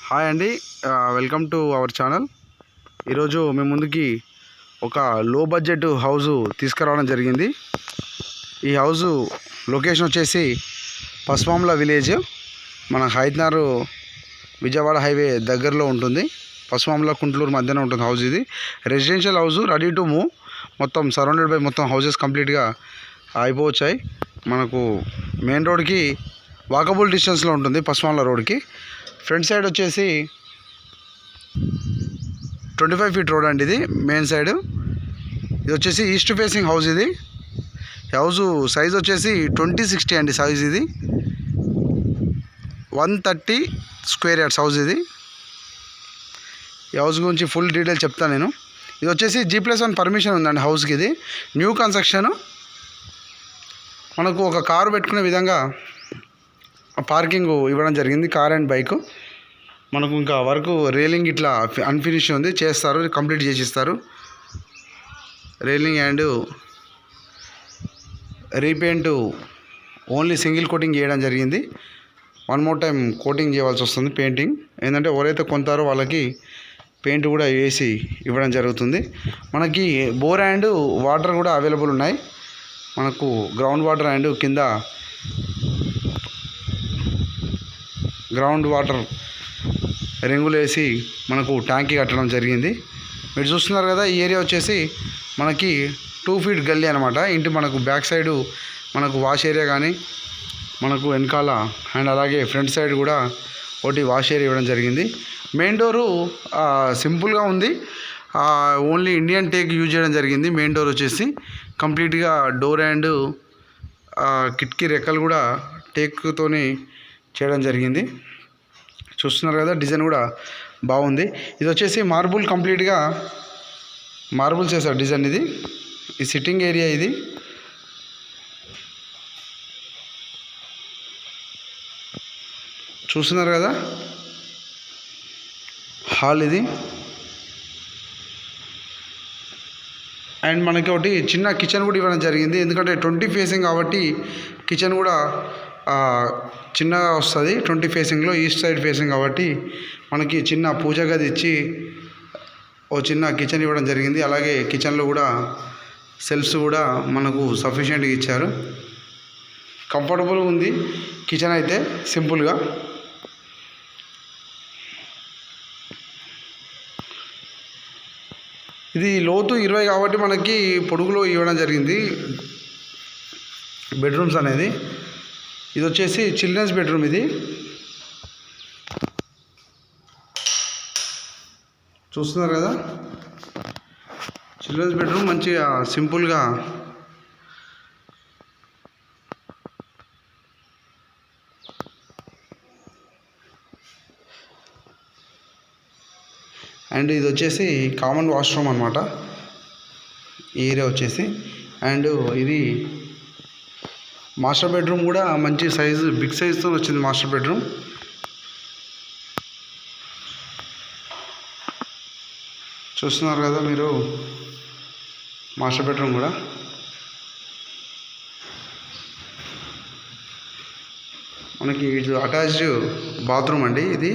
Hi అండి, welcome to our channel. ఈరోజు మేము ముందుకి ఒక లో బడ్జెట్ హౌస్ తీసుకురావడం జరిగింది. ఈ హౌస్ లొకేషన్ వచ్చేసి పసుమాంల విలేజ్, మన హైదనార్ విజయవాడ హైవే దగ్గరలో ఉంటుంది. పసుమాంల కుంట్లూరు మధ్యన ఉంటుంది హౌస్. ఇది residential house, ready to move. మొత్తం సరౌండెడ్ బై మొత్తం హౌసెస్ కంప్లీట్గా అయిపోవచ్చాయి. మనకు మెయిన్ రోడ్కి వాకబుల్ డిస్టెన్స్లో ఉంటుంది. పసుమాంల రోడ్కి ఫ్రంట్ సైడ్ వచ్చేసి 25 ఫీట్ రోడ్ అండి. ఇది మెయిన్ సైడ్. ఇది వచ్చేసి ఈస్ట్ ఫేసింగ్ హౌస్. ఇది హౌస్ సైజ్ వచ్చేసి 2060 అండి సైజ్. ఇది 130 స్క్వేర్ యార్డ్స్ హౌస్. ఇది ఈ హౌస్ గురించి ఫుల్ డీటెయిల్ చెప్తాను నేను. ఇది వచ్చేసి G+1 పర్మిషన్ ఉందండి హౌస్కి. ఇది న్యూ కన్స్ట్రక్షన్. మనకు ఒక కారు పెట్టుకునే విధంగా పార్కింగ్ ఇవ్వడం జరిగింది, కార్ అండ్ బైక్. మనకు ఇంకా వర్క్ రైలింగ్ ఇట్లా అన్ఫినిష్ ఉంది, చేస్తారు, కంప్లీట్ చేసిస్తారు. Railing and repaint only single coating చేయడం జరిగింది. వన్ మోర్ టైం కోటింగ్ చేయవలసి వస్తుంది, పెయింటింగ్. ఏంటంటే ఎవరైతే కొంటారో వాళ్ళకి పెయింట్ కూడా వేసి ఇవ్వడం జరుగుతుంది. మనకి బోర్ అండ్ వాటర్ కూడా అవైలబుల్ ఉన్నాయి. మనకు గ్రౌండ్ వాటర్ అండ్ కింద గ్రౌండ్ వాటర్ రింగులు వేసి మనకు ట్యాంకీ కట్టడం జరిగింది. మీరు చూస్తున్నారు కదా, ఈ ఏరియా వచ్చేసి మనకి 2 ఫీట్ గల్లీ అనమాట. ఇంటి మనకు బ్యాక్ సైడు మనకు వాష్ ఏరియా కానీ, మనకు వెనకాల అండ్ అలాగే ఫ్రంట్ సైడ్ కూడా ఒకటి వాష్ ఏరియా ఇవ్వడం జరిగింది. మెయిన్ డోరు సింపుల్గా ఉంది, ఓన్లీ ఇండియన్ టేక్ యూజ్ చేయడం జరిగింది. మెయిన్ డోర్ వచ్చేసి కంప్లీట్గా డోర్ అండ్ కిటికీ రెక్కలు కూడా టేక్తోని చేయడం జరిగింది. చూస్తున్నారు కదా, డిజైన్ కూడా బాగుంది. ఇది వచ్చేసి మార్బుల్, కంప్లీట్గా మార్బుల్ చేశారు డిజైన్. ఇది ఈ సిట్టింగ్ ఏరియా. ఇది చూస్తున్నారు కదా, హాల్ ఇది. అండ్ మనకి ఒకటి చిన్న కిచెన్ కూడా ఇవ్వడం జరిగింది. ఎందుకంటే 20 ఫేసింగ్ కాబట్టి కిచెన్ కూడా చిన్నగా వస్తుంది. 20 ఫేసింగ్లో ఈస్ట్ సైడ్ ఫేసింగ్ కాబట్టి మనకి చిన్న పూజ గది ఇచ్చి ఓ చిన్న కిచెన్ ఇవ్వడం జరిగింది. అలాగే కిచెన్లో కూడా సెల్ఫ్స్ కూడా మనకు సఫిషియెంట్గా ఇచ్చారు. కంఫర్టబుల్గా ఉంది కిచెన్ అయితే, సింపుల్గా. ఇది లోతు 20 కాబట్టి మనకి పొడుగులో ఇవ్వడం జరిగింది బెడ్రూమ్స్ అనేది. ఇది వచ్చేసి చిల్డ్రన్స్ బెడ్రూమ్. ఇది చూస్తున్నారు కదా, చిల్డ్రన్స్ బెడ్రూమ్. మంచిగా సింపుల్గా అండ్ ఇది వచ్చేసి కామన్ వాష్రూమ్ అనమాట ఈ ఏరియా వచ్చేసి. అండ్ ఇది మాస్టర్ బెడ్రూమ్ కూడా మంచి సైజు, బిగ్ సైజుతో వచ్చింది మాస్టర్ బెడ్రూమ్. చూస్తున్నారు కదా మీరు, మాస్టర్ బెడ్రూమ్ కూడా. మనకి ఇది అటాచ్డ్ బాత్రూమ్ అండి. ఇది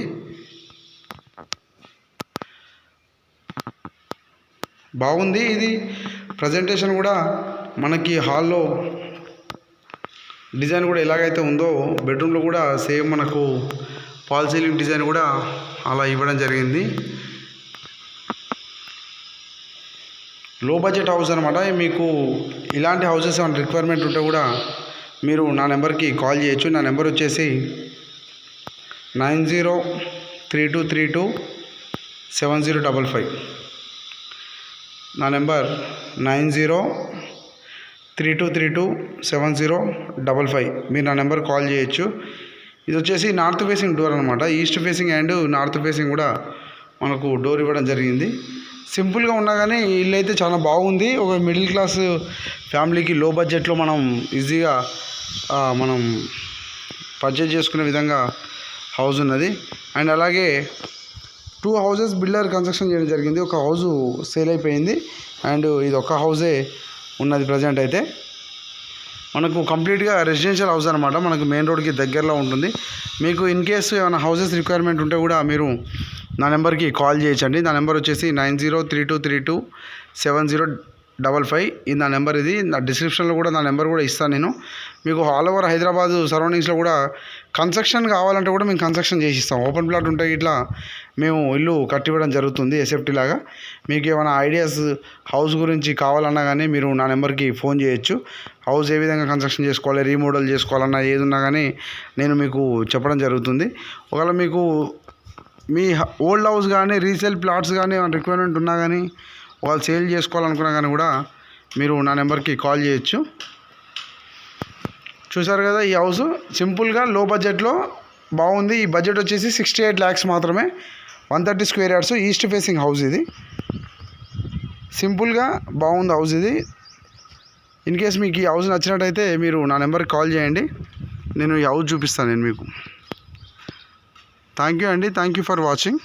బాగుంది. ఇది ప్రజెంటేషన్ కూడా మనకి హాల్లో డిజైన్ కూడా ఎలాగైతే ఉందో బెడ్రూమ్లో కూడా సేమ్ మనకు ఫాల్ సీలింగ్ డిజైన్ కూడా అలా ఇవ్వడం జరిగింది. లో బడ్జెట్ హౌస్ అనమాట. మీకు ఇలాంటి హౌసెస్ ఏమైనా రిక్వైర్మెంట్ ఉంటే కూడా మీరు నా నెంబర్కి కాల్ చేయొచ్చు. నా నెంబర్ వచ్చేసి 9032327055. నా నెంబర్ 9032327055. మీరు నా నెంబర్ కాల్ చేయొచ్చు. ఇది వచ్చేసి నార్త్ ఫేసింగ్ డోర్ అనమాట. East facing and north facing కూడా మనకు డోర్ ఇవ్వడం జరిగింది. సింపుల్గా ఉన్నా కానీ ఇల్లు అయితే చాలా బాగుంది. ఒక మిడిల్ క్లాస్ ఫ్యామిలీకి లో బడ్జెట్లో మనం ఈజీగా మనం పర్చేజ్ చేసుకునే విధంగా హౌస్ ఉన్నది. అండ్ అలాగే 2 హౌసెస్ బిల్డర్ కన్స్ట్రక్షన్ చేయడం జరిగింది. ఒక హౌస్ సేల్ అయిపోయింది అండ్ ఇది ఒక హౌసే ఉన్నది ప్రజెంట్ అయితే. మనకు కంప్లీట్గా రెసిడెన్షియల్ హౌస్ అనమాట. మనకు మెయిన్ రోడ్కి దగ్గరలో ఉంటుంది. మీకు ఇన్ కేసు ఏమైనా హౌసెస్ రిక్వైర్మెంట్ ఉంటే కూడా మీరు నా నెంబర్కి కాల్ చేయొచ్చండి. నా నెంబర్ వచ్చేసి 9032327055. ఇది నా నెంబర్. ఇది నా డిస్క్రిప్షన్లో కూడా నా నెంబర్ కూడా ఇస్తాను నేను. మీకు ఆల్ ఓవర్ హైదరాబాద్ సరౌండింగ్స్లో కూడా కన్స్ట్రక్షన్ కావాలంటే కూడా మేము కన్స్ట్రక్షన్ చేసి ఇస్తాం. ఓపెన్ ప్లాట్ ఉంటే ఇట్లా మేము ఇల్లు కట్టివ్వడం జరుగుతుంది ఎస్ఎఫ్టీ లాగా. మీకు ఏమైనా ఐడియాస్ హౌస్ గురించి కావాలన్నా కానీ మీరు నా నెంబర్కి ఫోన్ చేయొచ్చు. హౌస్ ఏ విధంగా కన్స్ట్రక్షన్ చేసుకోవాలి, రీమోడల్ చేసుకోవాలన్నా ఏది ఉన్నా కానీ నేను మీకు చెప్పడం జరుగుతుంది. ఒకవేళ మీకు మీ ఓల్డ్ హౌస్ కానీ రీసేల్ ప్లాట్స్ కానీ ఏమైనా రిక్వైర్మెంట్ ఉన్నా కానీ వాళ్ళు సేల్ చేసుకోవాలనుకున్నా కానీ కూడా మీరు నా నెంబర్కి కాల్ చేయొచ్చు. చూసారు కదా, ఈ హౌస్ సింపుల్గా లో బడ్జెట్లో బాగుంది. ఈ బడ్జెట్ వచ్చేసి 68 lakhs మాత్రమే. 130 square yards east facing house. ఇది సింపుల్గా బాగుంది హౌస్ ఇది. ఇన్ కేస్ మీకు ఈ హౌస్ నచ్చినట్టయితే మీరు నా నెంబర్కి కాల్ చేయండి. నేను ఈ హౌస్ చూపిస్తాను నేను మీకు. థ్యాంక్ యూ అండి. Thank you for watching.